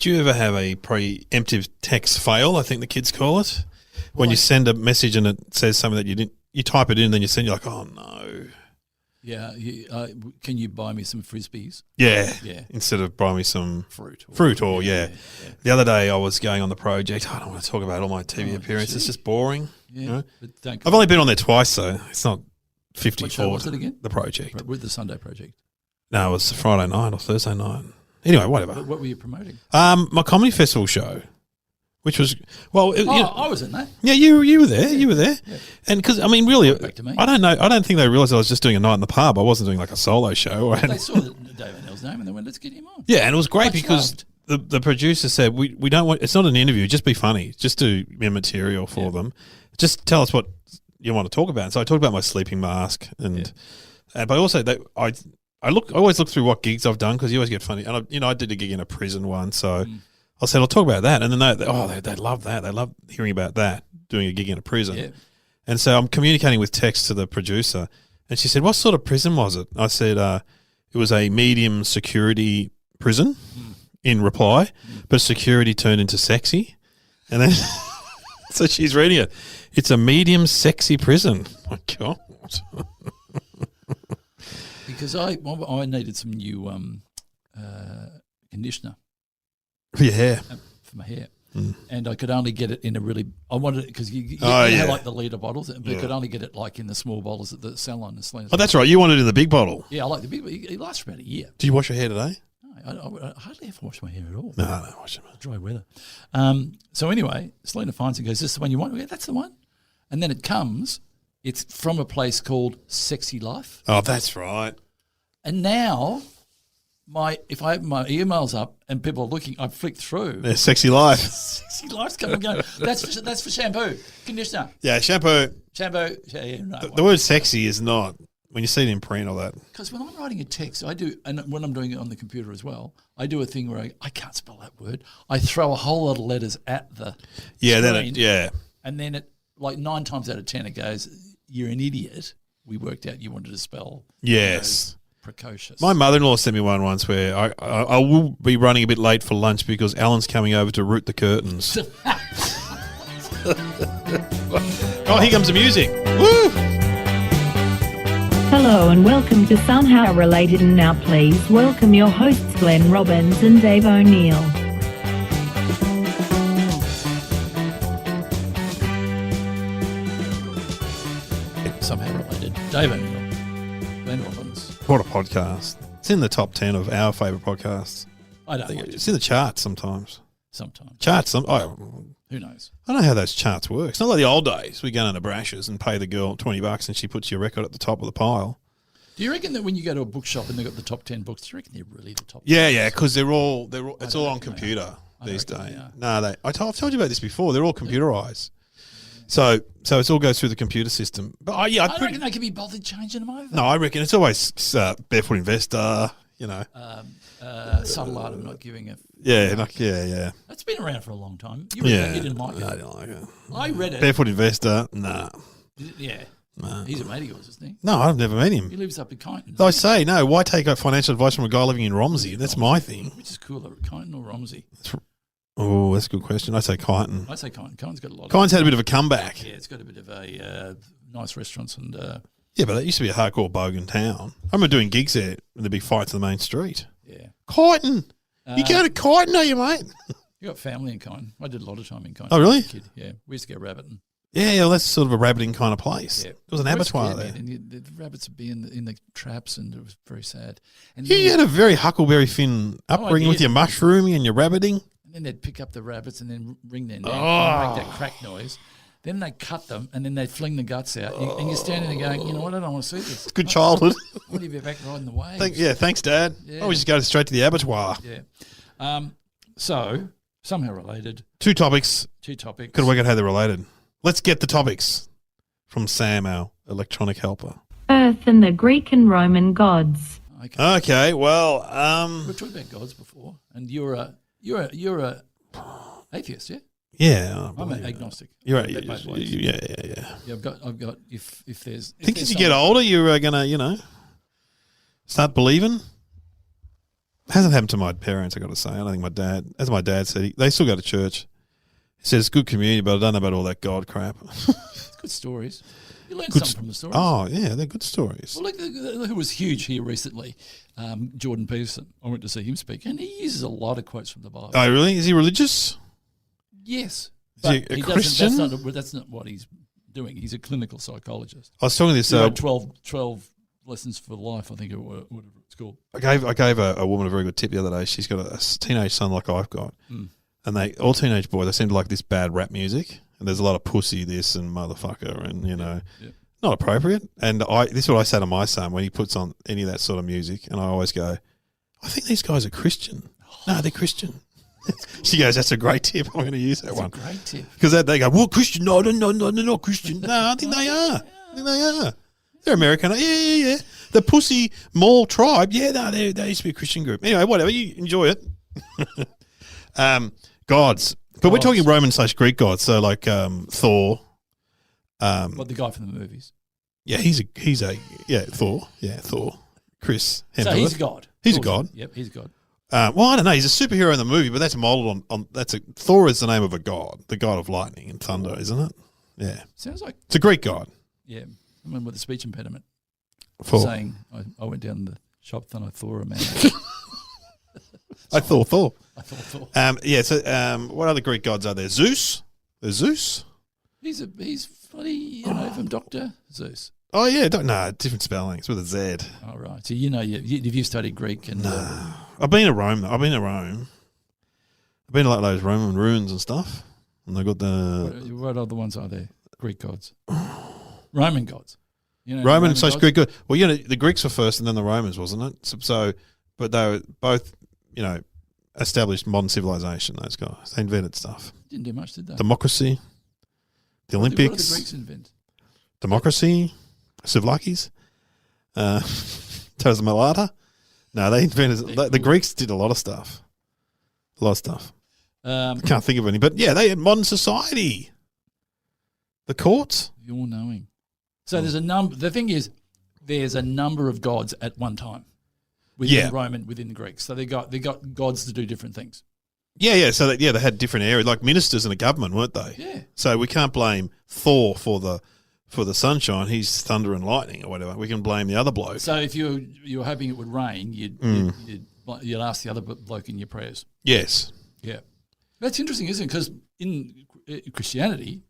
Do you ever have a preemptive text fail, I think the kids call it? When you send a message and it says something that you didn't, you type it in and then you send, you're like, oh no. Yeah. Can you buy me some Frisbees? Yeah. Instead of buy me some fruit. Yeah. The other day I was going on the project. I don't want to talk about all my TV appearances. It's just boring. Yeah. You know? But I've only been on there twice, so it's not 54. What show was it again? The project. With the Sunday project. No, it was Friday night or Thursday night. Anyway, whatever. What were you promoting? My comedy festival show, which was I was in that. Yeah, you were there. You were there, yeah. And because I mean, really, back to me. I don't know. I don't think they realised I was just doing a night in the pub. I wasn't doing like a solo show. They saw Dave O'Neill's name and they went, "Let's get him on." Yeah, and it was great because the producer said, "We don't want. It's not an interview. Just be funny. Just do material for them. Just tell us what you want to talk about." And so I talked about my sleeping mask but also I always look through what gigs I've done because you always get funny. And I did a gig in a prison once, so I said I'll talk about that. And then they love that. They love hearing about that, doing a gig in a prison. Yeah. And so I'm communicating with text to the producer, and she said, "What sort of prison was it?" I said, "It was a medium security prison." In reply, but security turned into sexy, and then so she's reading it. It's a medium sexy prison. My God. Because I needed some new conditioner. For your hair. For my hair. And I could only get it in a really – I wanted it because you have like the litre bottles, but I could only get it like in the small bottles at the salon. Oh, that's right. You wanted it in the big bottle. Yeah, I like the big – it lasts for about a year. Do you wash your hair today? No, I hardly ever wash my hair at all. No, I don't wash it. Dry weather. So anyway, Selena finds it and goes, "Is this the one you want?" Yeah, that's the one. And then it comes – it's from a place called Sexy Life. Oh, that's right. And now, if I open my emails up and people are looking, I flick through. Yeah, Sexy Life. Sexy Life's coming and going. That's for shampoo, conditioner. Yeah, shampoo. Shampoo. Yeah, the word sexy is not, when you see it in print or that. Because when I'm writing a text, I do, and when I'm doing it on the computer as well, I do a thing where I can't spell that word. I throw a whole lot of letters at the screen. And then it, like 9 times out of 10, it goes, "You're an idiot. We worked out you wanted to spell." Yes. Precocious. My mother-in-law sent me one once where I will be running a bit late for lunch because Alan's coming over to root the curtains. Oh, here comes the music. Woo! Hello and welcome to Somehow Related, and now please welcome your hosts Glenn Robbins and Dave O'Neill. Somehow Related. Dave O'Neill. Glenn Robbins. What a podcast. It's in the top 10 of our favourite podcasts. I don't think it's in the charts sometimes. Sometimes. Who knows? I don't know how those charts work. It's not like the old days. We go down to Brash's and pay the girl $20 and she puts your record at the top of the pile. Do you reckon that when you go to a bookshop and they've got the top 10 books, do you reckon they're really the top 10? Yeah, because it's all on computer these days. No, I've told you about this before. They're all computerized. So it all goes through the computer system. But I don't reckon they can be bothered changing them over. No, I reckon it's always Barefoot Investor, you know. Subtle Art of Not Giving a... Yeah. That's been around for a long time. You didn't like it. I didn't like it. I read it. Barefoot Investor, nah. Yeah. Nah. He's a mate of yours, isn't he? No, I've never met him. He lives up in Kyneton. I say, no, why take financial advice from a guy living in Romsey? That's my thing. Which is cooler, Kyneton or Romsey? Oh, that's a good question. I say Kyneton. I say Kyneton. Kyneton's got a lot. Kyneton's had a bit of a comeback. Yeah, it's got a bit of a nice restaurants and. Yeah, but that used to be a hardcore bogan town. I remember doing gigs there, and there'd be fights on the main street. Yeah, Kyneton. You going to Kyneton, are you, mate? You got family in Kyneton. I did a lot of time in Kyneton. Oh, really? Kid. Yeah, we used to go rabbiting. Yeah, well, that's sort of a rabbiting kind of place. Yeah. There was an abattoir there. And the rabbits would be in the traps, and it was very sad. And you had a very Huckleberry Finn upbringing with your mushrooming and your rabbiting. And then they'd pick up the rabbits and then wring their neck and make that crack noise. Then they cut them and then they fling the guts out. And you're standing there going, you know what, I don't want to see this. Good childhood. I want to be back riding the waves. Thanks, Dad. Yeah. We just go straight to the abattoir. Yeah. So, somehow related. Two topics. Could have worked out how they're related. Let's get the topics from Sam, our electronic helper. Earth and the Greek and Roman gods. Okay, well, we've talked about gods before, and you're a atheist, yeah? Yeah, I'm an agnostic. You're right. Yeah. I've got. If there's. Think as you get older, you're gonna, start believing. Hasn't happened to my parents, I got to say. I don't think my dad, as my dad said, they still go to church. He says it's good community, but I don't know about all that God crap. It's good stories. You learn something from the stories. Oh, yeah, they're good stories. Well, look, who was huge here recently, Jordan Peterson. I went to see him speak, and he uses a lot of quotes from the Bible. Oh, really? Is he religious? Yes. Is he a Christian? That's not what he's doing. He's a clinical psychologist. I was talking to this... He wrote 12 Lessons for Life, I think, or whatever it's called. I gave a woman a very good tip the other day. She's got a teenage son like I've got. And all teenage boys, they seem to like this bad rap music. And there's a lot of pussy, this and motherfucker and, not appropriate. And this is what I say to my son when he puts on any of that sort of music. And I always go, I think these guys are Christian. No, they're Christian. She goes, that's a great tip. I'm going to use that one. That's a great tip. Because they go, well, Christian. No, they're not Christian. No, I think they are. They're American. Yeah. The Pussy Mall Tribe. Yeah, no, they used to be a Christian group. Anyway, whatever. You enjoy it. Gods. But we're talking Roman/Greek gods. So like Thor. What, the guy from the movies? Yeah, Thor. Yeah, Thor. Chris Hemsworth. So he's a god. He's a god. Yep, he's a god. Well, I don't know. He's a superhero in the movie, but that's modeled on Thor is the name of a god, the god of lightning and thunder, isn't it? Yeah. Sounds like it's a Greek god. Yeah, someone with a speech impediment. For saying, I went down the shop and I Thor a man. I thought Thor. Yeah. So what other Greek gods are there? Zeus. There's Zeus. He's funny, from Dr. Zeus. Oh yeah, different spelling. It's with a Z. Oh right. So you've studied Greek and no. I've been to Rome though. I've been to like those Roman ruins and stuff. And they got the what other ones are there? Greek gods. Roman gods. Roman/Greek god. Well, the Greeks were first and then the Romans, wasn't it? So but they were both, established modern civilization, those guys. They invented stuff. Didn't do much, did they? Democracy. The Olympics. What did the Greeks invent? Democracy. Souvlakis. Malata. No, they invented... The Greeks did a lot of stuff. I can't think of any. But, yeah, they had modern society. The courts. You're knowing. So there's a number... The thing is, there's a number of gods at one time within the Greeks. So they got gods to do different things. Yeah. So they had different areas, like ministers in a government, weren't they? Yeah. So we can't blame Thor for the sunshine. He's thunder and lightning or whatever. We can blame the other bloke. So if you were hoping it would rain, you'd ask the other bloke in your prayers. Yes. Yeah. That's interesting, isn't it? Because in Christianity,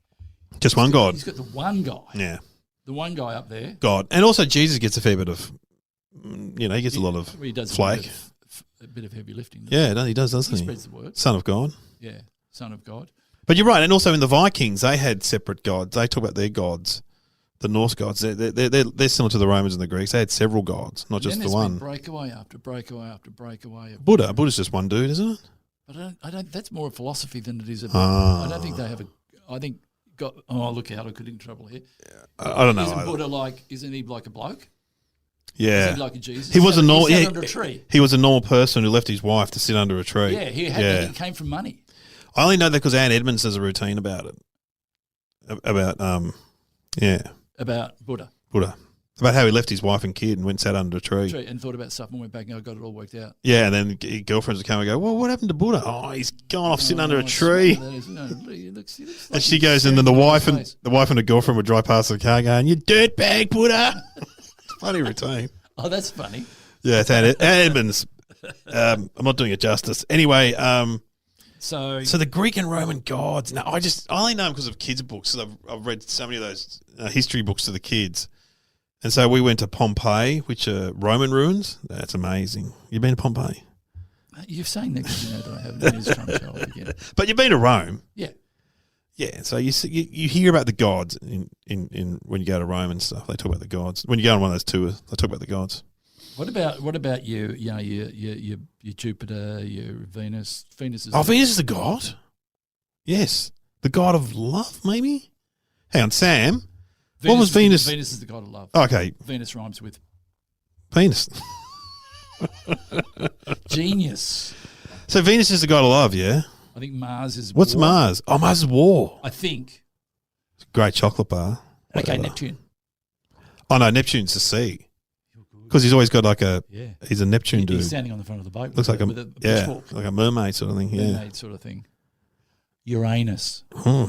just one God. He's got the one guy. Yeah. The one guy up there. God. And also Jesus gets a fair bit of, he gets a lot of flake. A bit of heavy lifting. He does, doesn't he? He spreads the word. Son of God. Yeah, Son of God. But you're right. And also in the Vikings, they had separate gods. They talk about their gods. The Norse gods, they're similar to the Romans and the Greeks. They had several gods, not just the one. Breakaway after breakaway after breakaway. Buddha's just one dude, isn't it? But I don't. That's more a philosophy than it is a. I don't think they have a. I think. Look out! I could get in trouble here. I don't know. Isn't Buddha isn't he like a bloke? Yeah, Isn't he like a Jesus? He was a normal. He sat under a tree. He was a normal person who left his wife to sit under a tree. Yeah, he came from money. I only know that because Ann Edmonds has a routine about it. About Buddha. About how he left his wife and kid and went and sat under a tree. And thought about stuff and went back and got it all worked out. Yeah, and then his girlfriends would come and go, well, what happened to Buddha? Oh, he's gone off sitting under a tree. He looks and like she goes, and then the wife and the girlfriend would drive past the car going, you dirtbag, Buddha. It's a funny routine. Oh, that's funny. Yeah, it's Ann Edmonds. I'm not doing it justice. Anyway, so the Greek and Roman gods. Now, I only know them because of kids' books. So I've read so many of those history books to the kids. And so we went to Pompeii, which are Roman ruins. That's amazing. You been to Pompeii? You're saying that because you know that I haven't. Just trying to tell you. But you've been to Rome. Yeah. Yeah, so you hear about the gods in when you go to Rome and stuff. They talk about the gods. When you go on one of those tours, they talk about the gods. What about you? Your Jupiter, your Venus. Venus is a god. Yes, the god of love, maybe. Hang on, Sam. What was Venus? Venus is the god of love. Okay. Venus rhymes with Venus. Genius. So Venus is the god of love, yeah. I think Mars is. What's war. Mars? Oh, Mars is war. I think. Great chocolate bar. Okay, Neptune. Oh no, Neptune's the sea. You're Because he's always got like he's a Neptune dude. He's standing on the front of the boat. Looks like a pitchfork. like a mermaid sort of thing. Yeah, mermaid sort of thing. Uranus. Hmm.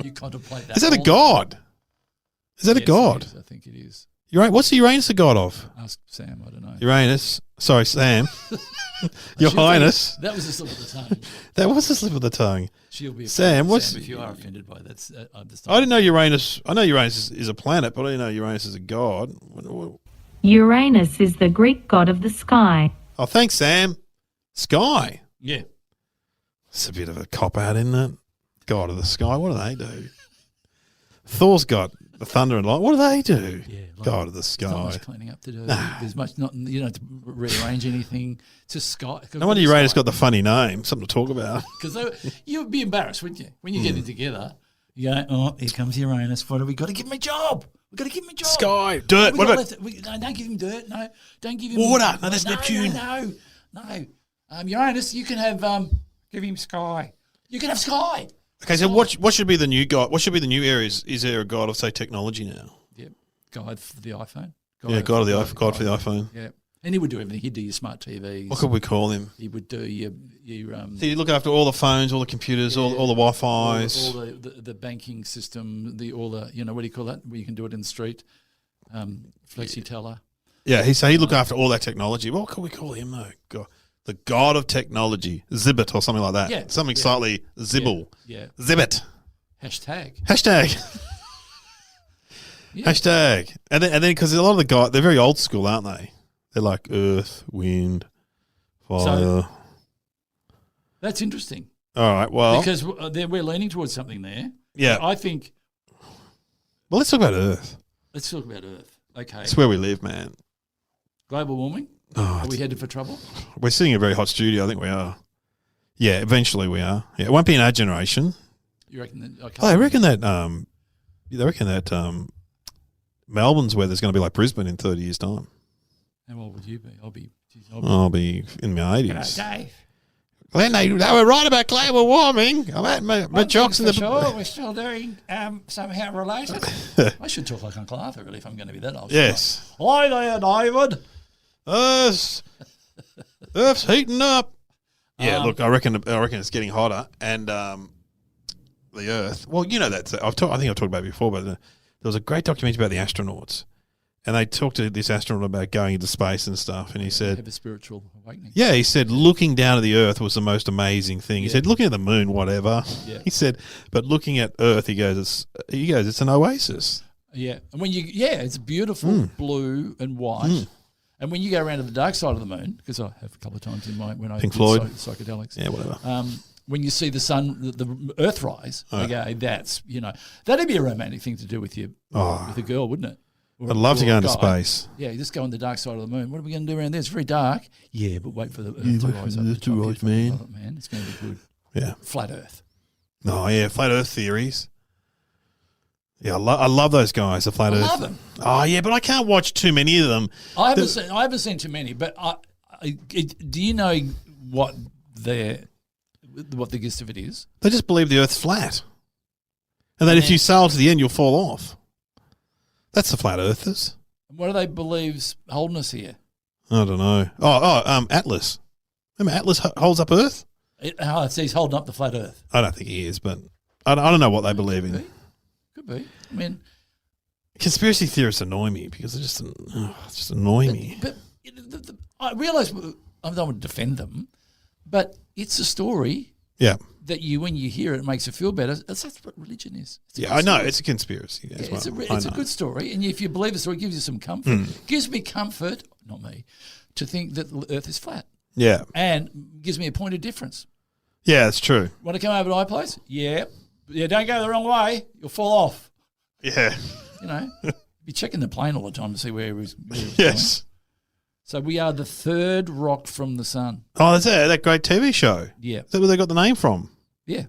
You contemplate that. Is that a god? Is that a god? I think it is. What's Uranus a god of? Ask Sam. I don't know. Uranus. Sorry, Sam. Your Highness. That was a slip of the tongue. That was a slip of the tongue. She'll be Sam. Sam, if you are offended by that, I didn't know Uranus. I know Uranus is a planet, but I didn't know Uranus is a god. Uranus is the Greek god of the sky. Oh, thanks, Sam. Sky. Yeah. It's a bit of a cop out, isn't it? God of the sky. What do they do? Thor's got the thunder and light. What do they do? Yeah, God of the There's sky. not much cleaning up to do. There's much not. You don't have to rearrange anything. It's just sky. No wonder Uranus got the funny name. Something to talk about. Because you would be embarrassed, wouldn't you? When you get it together, you go, "Oh, here comes Uranus. What have we got to give him a job? We've got to give him a job. Sky, dirt. What about? No, don't give him dirt. No, don't give him Water. No, that's Neptune. No. Uranus, you can have give him sky. You can have sky. Okay, so what should be the new god? What should be the new areas? Is there a god of, say, technology now? Yep. God for the iPhone. God for the iPhone. Yeah. And he would do everything. He'd do your smart TVs. What could we call him? He would do your So you look after all the phones, all the computers, all the Wi-Fi's. all the banking system, all the, what do you call that? Where you can do it in the street. Flexi teller. Yeah, he'd look after all that technology. What could we call him though? God. The god of technology, Zibbit or something like that. Yeah, something slightly zibble. Yeah. Zibbit. Hashtag. Yeah. Hashtag. And then because a lot of the guys, they're very old school, aren't they? They're like earth, wind, fire. So, that's interesting. All right, well. Because we're leaning towards something there. Yeah. I think. Well, let's talk about Earth. Let's talk about Earth. Okay. It's where we live, man. Global warming? Oh, are we headed for trouble? We're sitting in a very hot studio. I think we are. Yeah, eventually we are. Yeah, it won't be in our generation. You reckon that? They reckon that. Melbourne's weather's going to be like Brisbane in 30 years' time. How old would you be? I'll be in my 80s. Dave. Glenn, they were right about global warming. I'm at my jocks in the. Sure, we're still doing somehow related. I should talk like Uncle Arthur, really, if I'm going to be that old. Yes. Hi there, David. Earth's heating up. Yeah, look, I reckon it's getting hotter, and the Earth. Well, you know that I think I've talked about it before, but there was a great documentary about the astronauts, and they talked to this astronaut about going into space and stuff, and he said, "Have a spiritual awakening." Yeah, he said looking down at the Earth was the most amazing thing. He said looking at the moon, whatever. Yeah. He said, but looking at Earth, he goes, it's an oasis. Yeah, and it's beautiful, blue and white. And when you go around to the dark side of the moon, because I have a couple of times when I Pink did Floyd. psychedelics, yeah, whatever. When you see the sun, the Earth rise, that's that'd be a romantic thing to do with you, with a girl, wouldn't it? I'd love to go into space. Yeah, you just go on the dark side of the moon. What are we going to do around there? It's very dark. Yeah, but wait for the Earth to rise up. Man. It's going to be good. Yeah, flat Earth. Oh yeah, flat Earth theories. Yeah, I love those guys. The flat Earth. Love them. Oh yeah, but I can't watch too many of them. I haven't seen too many. But do you know what the gist of it is? They just believe the Earth's flat, and that if you sail to the end, you'll fall off. That's the flat Earthers. What do they believe's holding us here? I don't know. Atlas. Remember Atlas holds up Earth? He's holding up the flat Earth. I don't think he is, but I don't know what they believe in. Could be. I mean, conspiracy theorists annoy me because they just annoy me. But I realise I don't want to defend them, but it's a story. Yeah. That when you hear it makes you feel better. That's what religion is. I know it's a conspiracy. It's a good story, and if you believe the story, it gives you some comfort. Gives me comfort, not me, to think that the Earth is flat. Yeah, and gives me a point of difference. Yeah, that's true. Want to come over to my place? Yeah. Don't go the wrong way. You'll fall off. Yeah. Be checking the plane all the time to see where he was yes. Going. So we are the third rock from the sun. Oh, that's that great TV show. Yeah. Is that where they got the name from? Yeah.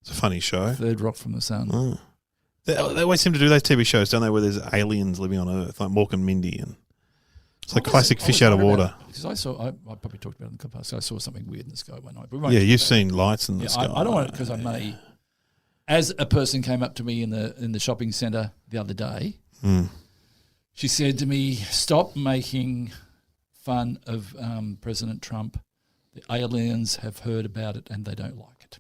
It's a funny show. Third rock from the sun. Oh. They always seem to do those TV shows, don't they, where there's aliens living on Earth, like Mork and Mindy, and it's like classic fish out of water. Because I probably talked about it in the podcast. I saw something weird in the sky one night. Yeah, you've seen lights in the sky. I don't want it because I may. As a person came up to me in the shopping centre the other day, She said to me, "Stop making fun of President Trump. The aliens have heard about it and they don't like it."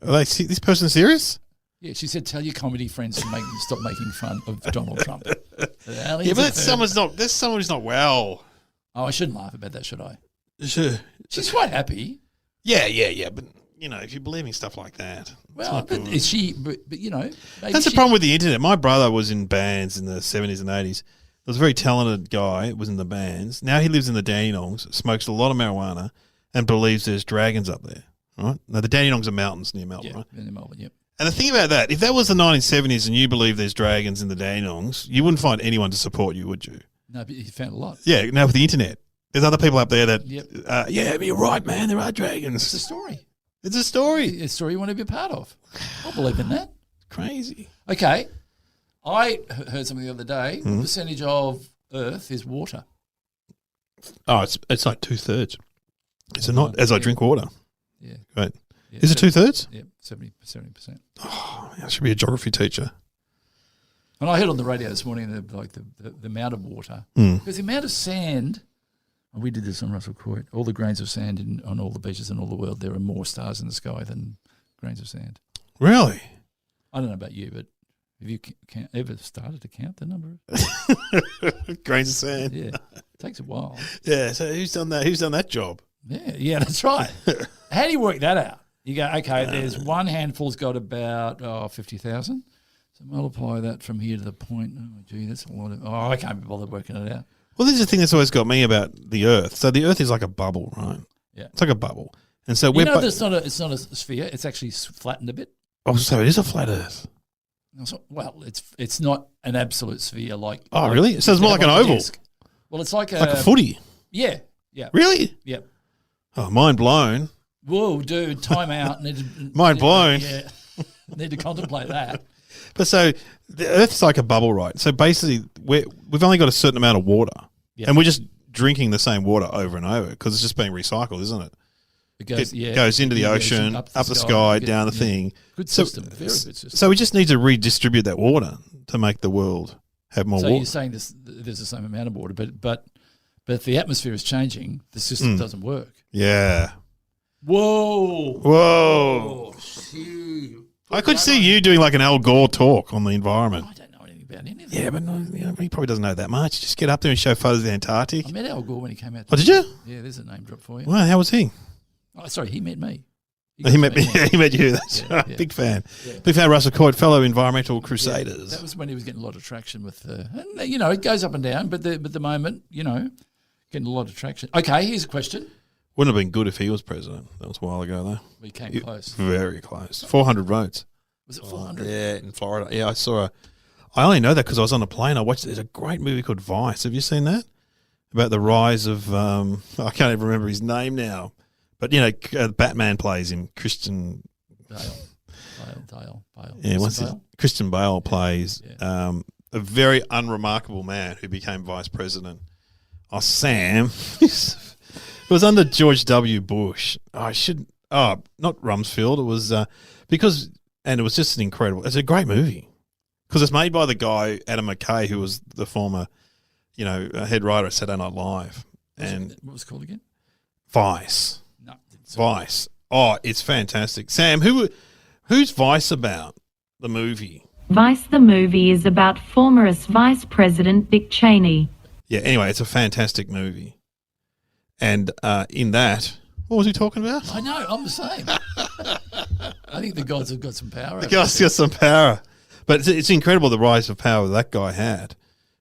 Are they this person serious? Yeah, she said, "Tell your comedy friends to stop making fun of Donald Trump." Yeah, but that's someone who's not well. Oh, I shouldn't laugh about that, should I? Sure. She's quite happy. Yeah. But if you're believing stuff like that, well, but is she? But maybe that's the problem with the internet. My brother was in bands in the 70s and 80s. There was a very talented guy, was in the bands. Now he lives in the Dandenongs, smokes a lot of marijuana, and believes there's dragons up there. Right? Now, the Dandenongs are mountains near Melbourne, right? Near Melbourne, yep. And the thing about that, if that was the 1970s and you believe there's dragons in the Dandenongs, you wouldn't find anyone to support you, would you? No, but you found a lot. Yeah, now with the internet. There's other people up there that, yep. Yeah, you're right, man, there are dragons. It's a story. It's a story. It's a story you want to be a part of. I believe in that. Crazy. Okay. I heard something the other day. What percentage of Earth is water? Oh, it's like 2/3. Is it not? As I drink water. Yeah. Right. Yeah, is it 2/3? Yeah, 70%. Oh, I should be a geography teacher. And I heard on the radio this morning the amount of water. Because the amount of sand, and we did this on Russell Court, all the grains of sand on all the beaches in all the world, there are more stars in the sky than grains of sand. Really? I don't know about you, but have you ever started to count the number of grains of sand? Yeah, it takes a while. Yeah, so who's done that? Who's done that job? Yeah, that's right. How do you work that out? You go, okay, there's one handful's got about 50,000. So multiply that from here to the point. Oh, gee, that's a lot of. Oh, I can't be bothered working it out. Well, this is the thing that's always got me about the Earth. So the Earth is like a bubble, right? Yeah, it's like a bubble, and so it's not a sphere. It's actually flattened a bit. Oh, so it is a flat Earth. Well, it's not an absolute sphere like. Oh, really? So it's more like an oval. Disc. Well, it's like a footy. Yeah. Really? Yep. Oh, mind blown. Whoa, dude! Time out. Mind blown. Yeah. Need to contemplate that. But so the Earth's like a bubble, right? So basically, we've only got a certain amount of water, and we're just drinking the same water over and over because it's just being recycled, isn't it? It goes into the ocean, up the sky, down the thing. Good system, very good system. So we just need to redistribute that water to make the world have more water. So you're saying there's the same amount of water, but if the atmosphere is changing, the system doesn't work. Yeah. Whoa. Oh, I could see you doing like an Al Gore talk on the environment. I don't know anything about any of that. Yeah, but he probably doesn't know that much. Just get up there and show photos of the Antarctic. I met Al Gore when he came out. Oh, did you? Yeah, there's a name drop for you. Well, how was he? Oh, sorry, he met me. He met me. He met you. That's right. Yeah. Big fan. Yeah. Big fan of Russell Court, fellow environmental crusaders. Yeah, that was when he was getting a lot of traction with, and it goes up and down, but the moment, getting a lot of traction. Okay, here's a question. Wouldn't have been good if he was president. That was a while ago, though. We came close. Very close. 400 votes. Was it 400? Yeah, in Florida. Yeah, I only know that because I was on a plane. I watched. There's a great movie called Vice. Have you seen that? About the rise of I can't even remember his name now, but Batman plays him. Christian Bale. Yeah, Christian Bale plays a very unremarkable man who became vice president. Oh, Sam. It was under George W. Bush. Not Rumsfeld. It was and it was just an incredible. It's a great movie because it's made by the guy Adam McKay, who was the former, head writer at Saturday Night Live. And what was it called again? Vice. No, Vice. Oh, it's fantastic. Sam, who's Vice about? The movie. Vice the movie is about former Vice President Dick Cheney. Yeah. Anyway, it's a fantastic movie. And in that, what was he talking about? I know, I'm the same. I think the gods have got some power. The gods got some power. But it's incredible the rise of power that guy had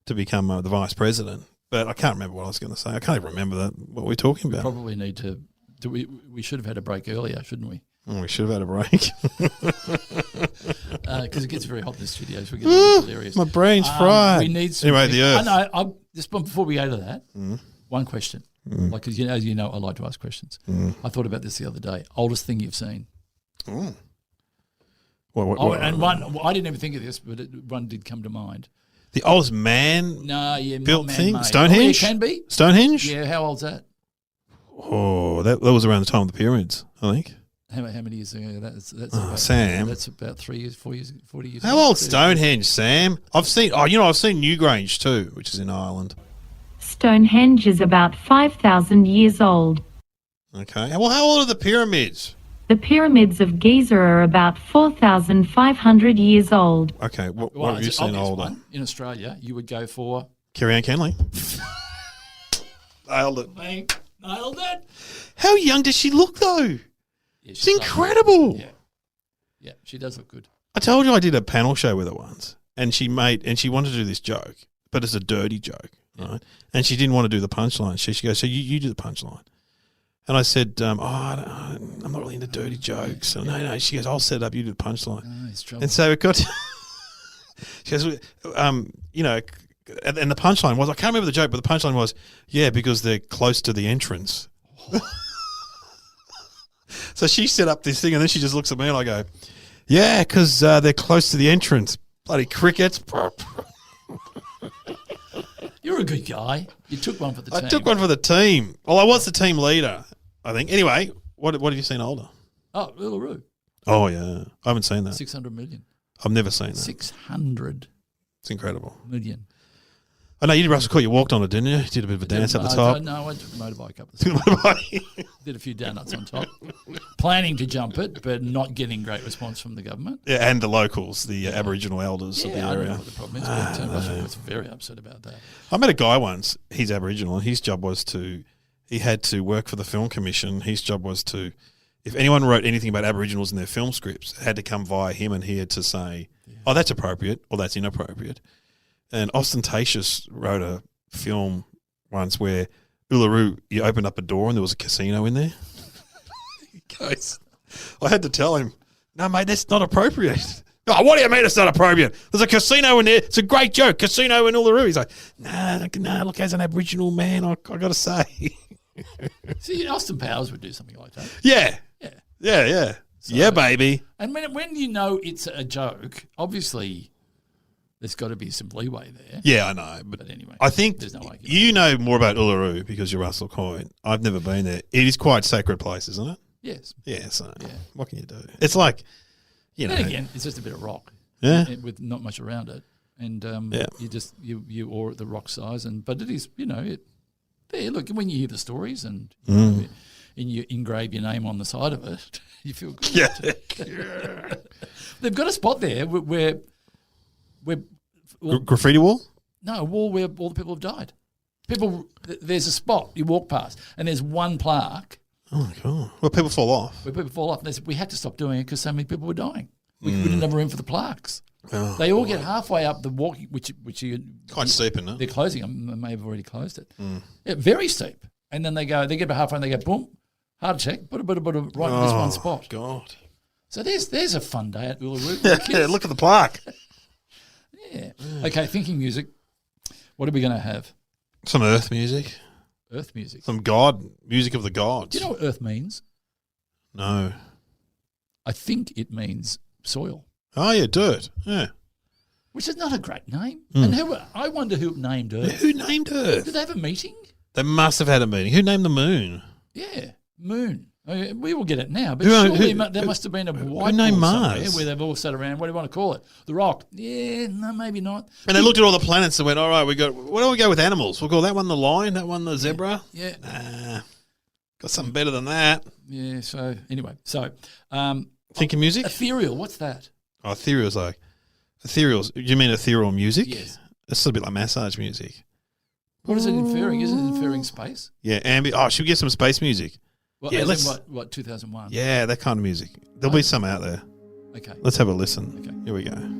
to become the vice president. But I can't remember what I was going to say. I can't even remember what we're talking about. Probably need to. We should have had a break earlier, shouldn't we? We should have had a break. Because it gets very hot in the studios. We get delirious. My brain's fried. We need some. Anyway, the Earth. I know. Just before we go to that, one question. Like, because as you know, I like to ask questions. I thought about this the other day. Oldest thing you've seen. What? And one, I didn't even think of this, but one did come to mind. The oldest man built thing? Made. Stonehenge? Oh, yeah, can be. Stonehenge? Yeah, how old's that? Oh, that was around the time of the pyramids, I think. How many years ago? Sam. That's about 3 years, 4 years, 40 years. How old Stonehenge, Sam? I've seen Newgrange too, which is in Ireland. Stonehenge is about 5,000 years old. Okay. Well, how old are the pyramids? The pyramids of Giza are about 4,500 years old. Okay. What have you seen older? One, in Australia, you would go for... Kerry-Ann Kenley. Nailed it. Nailed it. How young does she look, though? Yeah, it's incredible. Yeah, she does look good. I told you I did a panel show with her once, and she wanted to do this joke, but it's a dirty joke, right? And she didn't want to do the punchline. She goes, so you do the punchline. And I said, I'm not really into dirty jokes. So, no. She goes, I'll set it up. You do the punchline. Oh, it's trouble. And so it got to she goes, and the punchline was, I can't remember the joke, but the punchline was, yeah, because they're close to the entrance. So she set up this thing, and then she just looks at me, and I go, yeah, because they're close to the entrance. Bloody crickets. You're a good guy. You took one for the team. I took one for the team. Well, I was the team leader, I think. Anyway, what have you seen older? Oh, Uluru. Oh, yeah. I haven't seen that. 600 million. I've never seen that. 600 It's incredible. million. I know you did Russell Court. You walked on it, didn't you? You did a bit of a dance at the top. No, I took the motorbike up the side. Did a few donuts on top. Planning to jump it, but not getting great response from the government. Yeah, and the locals, the Aboriginal elders of the I don't area. know what the problem is, but Russell was very upset about that. I met a guy once. He's Aboriginal, and his job was he had to work for the Film Commission. His job was to, if anyone wrote anything about Aboriginals in their film scripts, it had to come via him, and he had to say, oh, that's appropriate, or that's inappropriate. And Ostentatious wrote a film once where Uluru, you opened up a door and there was a casino in there. Guys, I had to tell him, no, mate, that's not appropriate. Oh, what do you mean it's not appropriate? There's a casino in there. It's a great joke. Casino in Uluru. He's like, nah, look, as an Aboriginal man, I got to say. See, Austin Powers would do something like that. Yeah. So, yeah, baby. And when you know it's a joke, obviously there's got to be some leeway there. Yeah, I know. But anyway, I think there's no argument. You know more about Uluru because you're Russell Coyne. I've never been there. It is quite a sacred place, isn't it? Yes. Yeah, so what can you do? It's like, Then again, it's just a bit of rock. Yeah. With not much around it. And you awe at the rock size. But it is, look, when you hear the stories and you engrave your name on the side of it, you feel good. Yeah. They've got a spot there where graffiti wall? No, a wall where all the people have died. There's a spot you walk past, and there's one plaque. Oh my god! Well, people fall off. Where people fall off, and they said we had to stop doing it because so many people were dying. We didn't have room for the plaques. Oh, they all get halfway up the walk, which you quite steep, isn't it? They're closing them. They may have already closed it. Yeah, very steep. And then they get about halfway, and they go boom, heart attack, right in this one spot. God! So there's a fun day at Uluru. Yeah, look at the plaque. Yeah. Okay, thinking music. What are we going to have? Some earth music. Earth music. Some god music of the gods. Do you know what earth means? No. I think it means soil. Oh yeah, dirt. Yeah. Which is not a great name. And I wonder who named Earth. Who named Earth? Did they have a meeting? They must have had a meeting. Who named the moon? Yeah, moon. We will get it now, but surely there must have been a whiteboard somewhere where they've all sat around. What do you want to call it? The rock? Yeah, no, maybe not. And they looked at all the planets and went, all right, what do we go with animals? We'll call that one the lion, that one the zebra. Yeah. Nah, got something better than that. Yeah, so anyway. Thinking music? Ethereal, what's that? Oh, ethereal's like, you mean ethereal music? Yes. It's a bit like massage music. What is it inferring? Isn't it inferring space? Yeah, should we get some space music? Well, yeah, what 2001? Yeah, that kind of music. There'll be some out there. Okay. Let's have a listen. Okay. Here we go.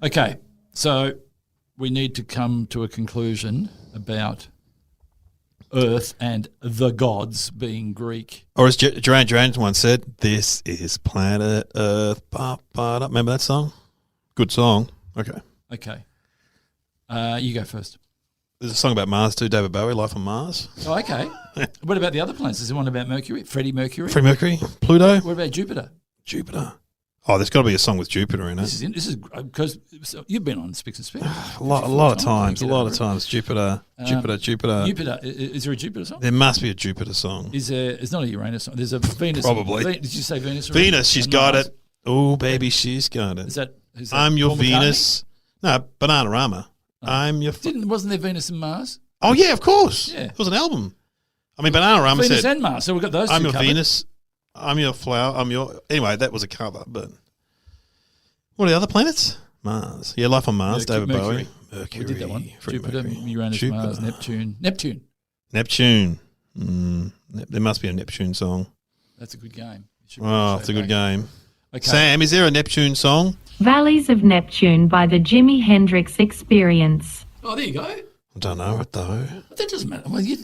Okay, so we need to come to a conclusion about Earth and the gods being Greek. Or as Duran Duran once said, "This is planet Earth." Ba, ba, da. Remember that song? Good song. Okay. Okay. You go first. There's a song about Mars too, David Bowie, Life on Mars. Oh, okay. What about the other planets? Is there one about Mercury? Freddie Mercury? Freddie Mercury? Pluto? What about Jupiter? Jupiter. Oh, there's got to be a song with Jupiter in it. This is because you've been on Spicks and Specks. a lot of times. Jupiter. Jupiter. Is there a Jupiter song? There must be a Jupiter song. Is there? It's not a Uranus song. There's a Venus. Probably. Did you say Venus? Venus. She's got it. Oh, baby, she's got it. Is that I'm your Paul McCartney? Venus. No, Bananarama. I'm your. Wasn't there Venus and Mars? Oh yeah, of course. Yeah. It was an album. I mean, Bananarama Venus said, and Mars. So we've got those. I'm two your covered. Venus. I'm your flower. I'm your. Anyway, that was a cover. But what are the other planets? Mars. Yeah, life on Mars. David Mercury. Bowie. Mercury. We did that one. Freddie Jupiter, Mercury. Uranus, Mars, Neptune. Neptune. There must be a Neptune song. That's a good game. Oh, it's a good game. Okay. Sam, is there a Neptune song? Valleys of Neptune by the Jimi Hendrix Experience. Oh, there you go. I don't know it though. But that doesn't matter. Well, you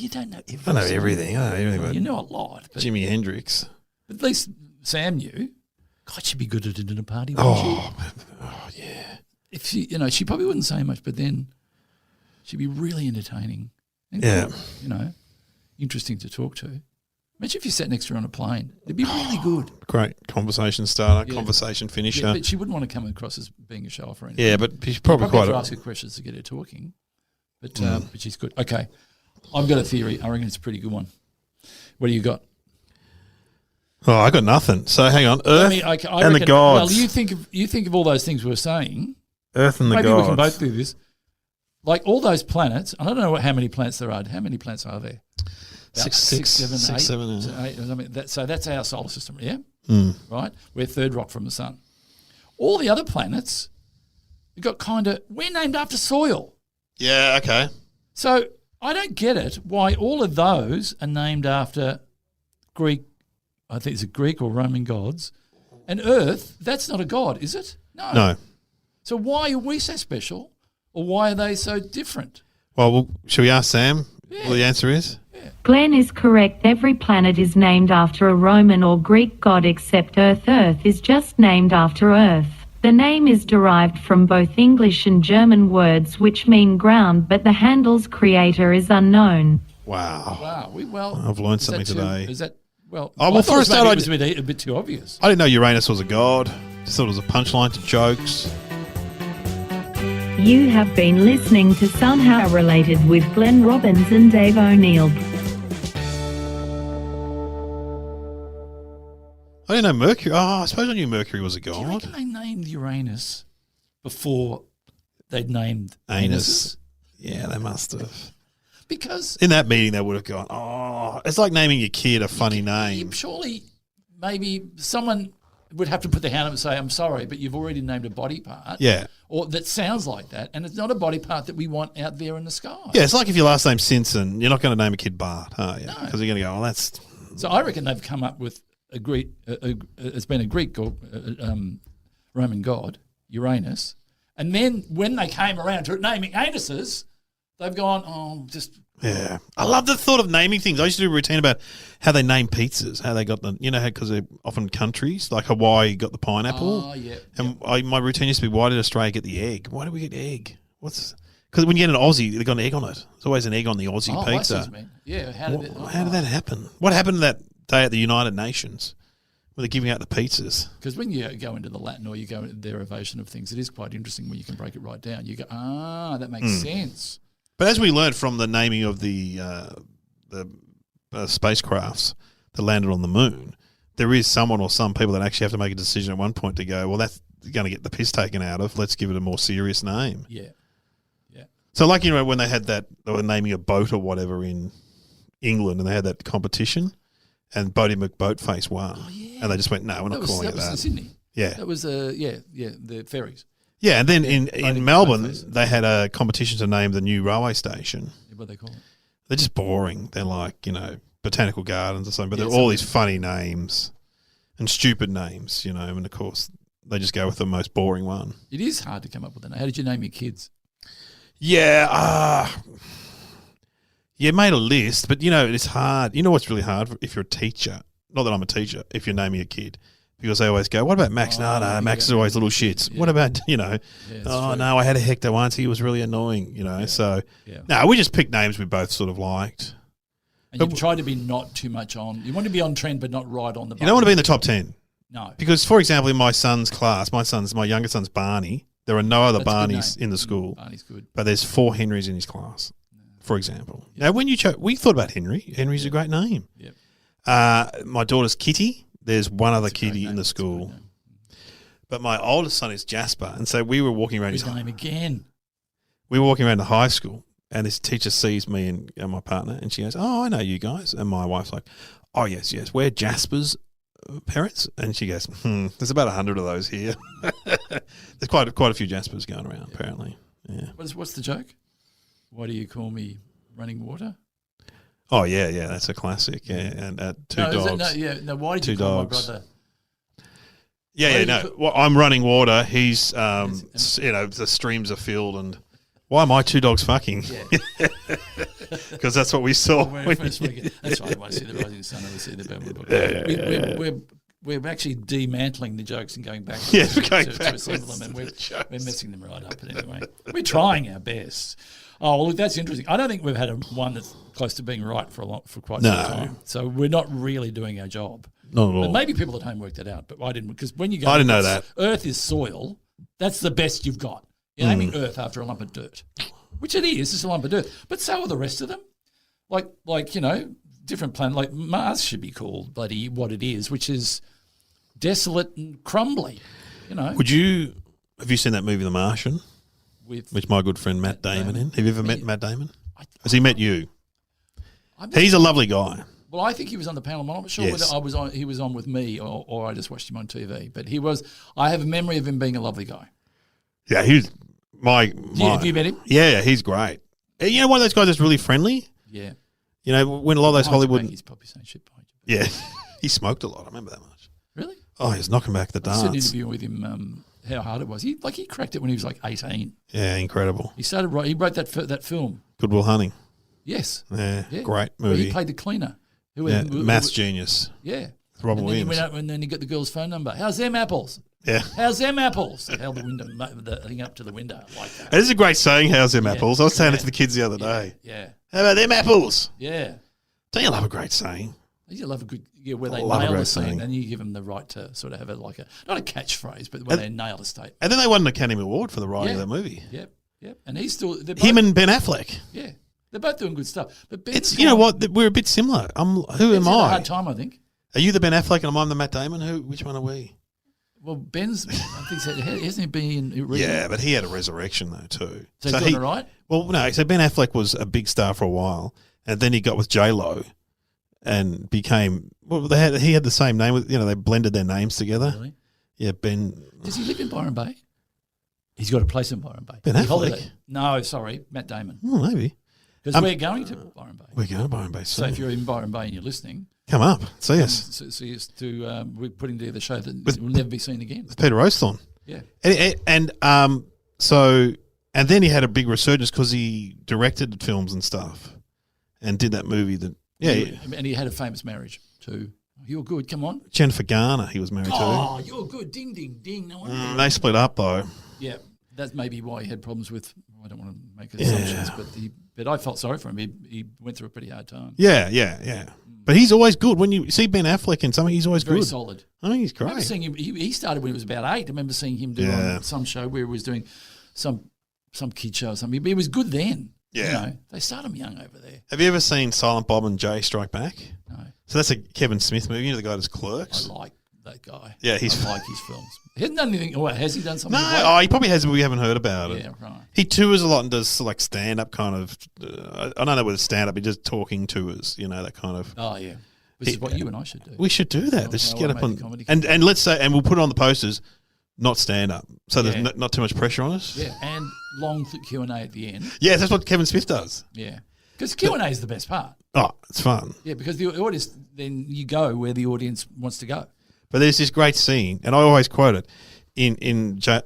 don't know everything. I know everything. But You know a lot. But Jimi Hendrix. at least Sam knew. God, she'd be good at it in a party, wouldn't Oh, yeah. she? If she probably wouldn't say much, but then she'd be really entertaining. And Yeah. cool, interesting to talk to. Imagine if you sat next to her on a plane. It'd be really good. Great conversation starter, Yeah. conversation finisher. Yeah, but she wouldn't want to come across as being a show-off or anything. Yeah, but she's probably Probably quite have to ask her questions to get her talking. But she's good. Okay. I've got a theory. I reckon it's a pretty good one. What do you got? Oh, I got nothing. So hang on. Earth I and the reckon, gods. Well, you think of all those things we were saying. Earth and the Maybe gods. we can both do this. Like all those planets, I don't know how many planets there are. How many planets are there? About Six, seven. eight. I mean, so that's our solar system, yeah? Mm. Right? We're third rock from the sun. All the other planets, we're named after soil. Yeah, okay. So I don't get it why all of those are named after Greek, I think it's Greek or Roman gods. And Earth, that's not a god, is it? No. So why are we so special, or why are they so different? Well, should we ask Sam Yeah. what the answer is? Glenn is correct. Every planet is named after a Roman or Greek god except Earth. Earth is just named after Earth. The name is derived from both English and German words which mean ground, but the handle's creator is unknown. Wow. Wow. I've learned something today. Is that, well, Oh, well, I thought for a start, maybe I it was a bit too obvious. I didn't know Uranus was a god. Just thought it was a punchline to jokes. You have been listening to Somehow Related with Glenn Robbins and Dave O'Neill. I didn't know Mercury. Oh, I suppose I knew Mercury was a Do you god. reckon they named Uranus before they'd named Anus. anuses? Yeah, they must have. Because In that meeting, they would have gone, oh, it's like naming your kid a funny name. surely maybe someone would have to put their hand up and say, I'm sorry, but you've already named a body part. Yeah. Or that sounds like that, and it's not a body part that we want out there in the sky. Yeah, it's like if your last name's Simpson, you're not going to name a kid Bart, are you? No. Because you're going to go, oh, that's... So I reckon they've come up with a Greek, it's been a Greek or Roman god, Uranus, and then when they came around to naming anuses, they've gone, Yeah. I love the thought of naming things. I used to do a routine about how they name pizzas, how they got the, because they're often countries, like Hawaii got the pineapple. Oh, yeah. And my routine used to be, why did Australia get the egg? Why do we get egg? Because when you get an Aussie, they've got an egg on it. There's always an egg on the Aussie I see pizza. what you mean. Yeah, how did that happen? What happened that day at the United Nations where they're giving out the pizzas? Because when you go into the Latin or you go into the derivation of things, it is quite interesting when you can break it right down. You go, that makes sense. But as we learned from the naming of the spacecrafts that landed on the moon, there is someone or some people that actually have to make a decision at one point to go, well, that's going to get the piss taken out of. Let's give it a more serious name. Yeah. So like, when they had that, they were naming a boat or whatever in England and they had that competition and Bodie McBoatface won. Oh, yeah. And they just went, no, we're not calling it that. That was in Sydney. Yeah. That was, the ferries. Yeah, and then Bodie in Melbourne, McBoatface. they had a competition to name the new railway station. What do they call it? They're just boring. They're like, botanical gardens or something, but Yeah, they're all these funny names and stupid names, and of course they just go with the most boring one. It is hard to come up with a name. How did you name your kids? Yeah, you made a list, but it's hard. You know what's really hard if you're a teacher? Not that I'm a teacher. If you're naming a kid, because they always go, "What about Max?" No, Max is always little shits. Yeah. What about oh no, I had a Hector once. He was really annoying. So no, we just picked names we both sort of liked. And you try to be not too much on. You want to be on trend, but not right on the button. You don't want to be in the top 10. No. Because, for example, in my son's class, my younger son's Barney, there are no other Barneys in the school. Barney's good. But there's 4 Henrys in his class, for example. Yep. Now, when you we thought about Henry. Henry's a great name. Yep. My daughter's Kitty. There's one other Kitty in the school. But my oldest son is Jasper. And so we were walking around his name again. We were walking around the high school. And this teacher sees me and my partner, and she goes, "Oh, I know you guys." And my wife's like, "Oh, yes, we're Jasper's parents." And she goes, "There's about 100 of those here." There's quite a few Jaspers going around, apparently. Yeah. What's the joke? Why do you call me running water? Oh, yeah, that's a classic. Yeah, and two dogs. Why did you call my brother? Well, I'm running water. He's, the streams are filled and. Why am I 2 dogs fucking? Because that's what we saw. That's right. I want to see the rising sun. I want to see the boom. We're actually dismantling the jokes and going back to assemble them, and we're messing them right up. But anyway, we're trying our best. Oh, well, look, that's interesting. I don't think we've had one that's close to being right for quite some time. So we're not really doing our job. Not at all. But maybe people at home worked it out, but I didn't. Because when you go, I didn't know that. Earth is soil. That's the best you've got. You're naming Earth after a lump of dirt, which it is. It's a lump of dirt. But so are the rest of them. Like different planet. Like Mars should be called bloody what it is, which is desolate and crumbly. Have you seen that movie The Martian? With my good friend Matt Damon in? Have you ever met Matt Damon? Has he met you? He's a lovely guy. Well, I think he was on the panel. I'm not sure whether he was on with me or I just watched him on TV. But he was. I have a memory of him being a lovely guy. Yeah, he's have you met him? Yeah, he's great. You know, one of those guys that's really friendly. Yeah. When a lot of those Hollywood. He's probably saying shit behind you. Yeah, he smoked a lot. I remember that much. Really? Oh, he was knocking back the darts. I did an interview with him. How hard it was. He cracked it when he was like 18. Yeah, incredible. He wrote that film. Good Will Hunting. Yes. Yeah, great movie. He played the cleaner. Maths genius. Yeah. Robin Williams. He went out and then he got the girl's phone number. How's them apples? Yeah. How's them apples? He held the thing up to the window like that. It is a great saying, how's them apples? I was saying it to the kids the other day. Yeah. How about them apples? Yeah. Don't you love a great saying? You love a good, where they nail a scene and you give them the right to sort of have it like not a catchphrase, but where they nail a statement. And then they won an Academy Award for the writing of that movie. Yep. And he's still... Him and Ben Affleck. Yeah. They're both doing good stuff. But you know what? We're a bit similar. Who am I? A hard time, I think. Are you the Ben Affleck and I'm the Matt Damon? Which one are we? Well, Ben's, I think, hasn't he been in... Yeah, but he had a resurrection, though, too. So he's doing it right? Well, no, so Ben Affleck was a big star for a while, and then he got with J-Lo and became... Well, he had the same name. They blended their names together. Really? Yeah, Ben... Does he live in Byron Bay? He's got a place in Byron Bay. Ben Affleck? No, sorry, Matt Damon. Oh, maybe. Because we're going to Byron Bay. We're going to Byron Bay soon. So if you're in Byron Bay and you're listening... Come up, see us. See us we're putting together a show that will never be seen again. With Peter Osthorne. Yeah. And then he had a big resurgence because he directed films and stuff and did that movie that, And he had a famous marriage too. You're good, come on. Jennifer Garner he was married to. Oh, you're good, ding, ding, ding. No they split up though. Yeah, that's maybe why he had problems with, I don't want to make assumptions, but I felt sorry for him. He went through a pretty hard time. Yeah. But he's always good. When you see Ben Affleck in something, he's always very good. Solid. I think he's great. I remember seeing him. He started when he was about 8. I remember seeing him do on some show where he was doing some kid show or something. But he was good then. Yeah. They start him young over there. Have you ever seen Silent Bob and Jay Strike Back? No. So that's a Kevin Smith movie. You know the guy that's Clerks? I like that guy. Yeah, I like his films. He hasn't done anything. Or has he done something? No, he probably has, but we haven't heard about it. Yeah, right. He tours a lot and does like stand-up kind of. I don't know whether it's stand-up, he does talking tours, that kind of. Oh, yeah. This is what you and I should do. We should do that. Let's just get up on and let's say, and we'll put it on the posters, not stand up, so there's not too much pressure on us. Yeah, and long Q&A at the end. Yeah, that's what Kevin Smith does. Yeah, because Q&A is the best part. Oh, it's fun. Yeah, because the audience, then you go where the audience wants to go. But there's this great scene, and I always quote it. in Jay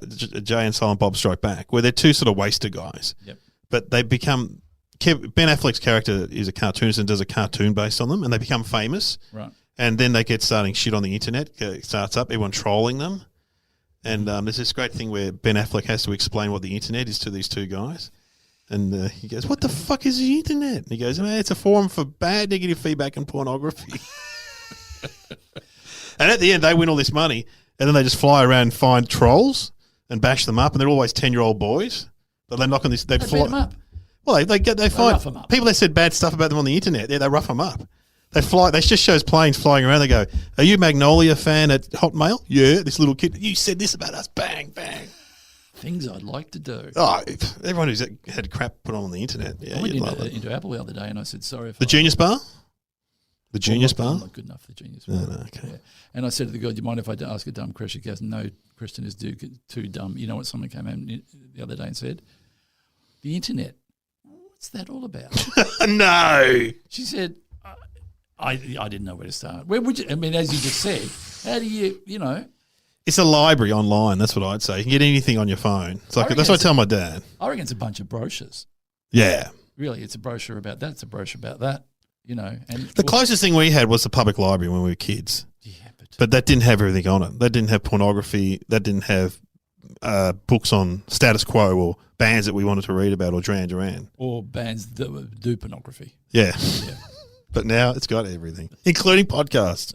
and Silent Bob Strike Back, where they're two sort of waster guys. Yep. But they become Ben Affleck's character is a cartoonist and does a cartoon based on them, and they become famous. Right. And then they get starting shit on the internet. It starts up, everyone trolling them. And there's this great thing where Ben Affleck has to explain what the internet is to these two guys. And he goes, "What the fuck is the internet?" And he goes, "Man, it's a forum for bad negative feedback and pornography." And at the end, they win all this money, and then they just fly around and find trolls and bash them up. And they're always 10-year-old boys. But they knock on this. They beat them up. Well, they find rough 'em up. people that said bad stuff about them on the internet. Yeah, they rough them up. They fly. They just shows planes flying around. They go, "Are you Magnolia fan at Hotmail?" "Yeah." "This little kid, you said this about us." Bang, bang. Things I'd like to do. Oh, everyone who's had crap put on the internet. Yeah, I went into Apple the other day and I said, "Sorry if the Genius Bar." The Genius Bar? I'm not good enough for the Genius Bar. No, okay. Yeah. And I said to the girl, "Do you mind if I ask a dumb question?" She goes, "No, Kristen is too dumb." You know what someone came in the other day and said? "The internet. What's that all about?" No. She said, I didn't know where to start. Where would you, I mean, as you just said, how do you know? It's a library online, that's what I'd say. You can get anything on your phone. It's like that's what I tell my dad. I reckon it's a bunch of brochures. Yeah. Really, it's a brochure about that, it's a brochure about that, you know. And the closest thing we had was the public library when we were kids. Yeah, but that didn't have everything on it. That didn't have pornography. That didn't have books on status quo or bands that we wanted to read about or Duran Duran. Or bands that do pornography. Yeah. But now it's got everything, including podcasts.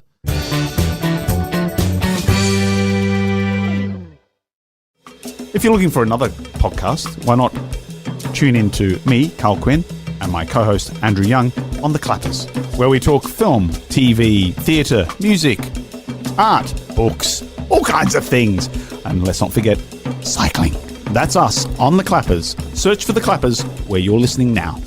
If you're looking for another podcast, why not tune in to me, Karl Quinn, and my co-host Andrew Young on The Clappers, where we talk film, TV, theatre, music, art, books, all kinds of things. And let's not forget cycling. That's us on The Clappers. Search for The Clappers where you're listening now.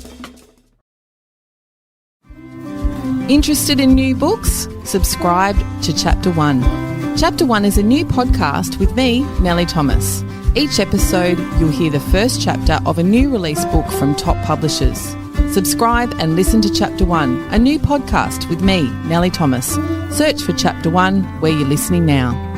Interested in new books? Subscribe to Chapter 1. Chapter 1 is a new podcast with me, Nellie Thomas. Each episode, you'll hear the first chapter of a new release book from top publishers. Subscribe and listen to Chapter 1, a new podcast with me, Nellie Thomas. Search for Chapter 1 where you're listening now.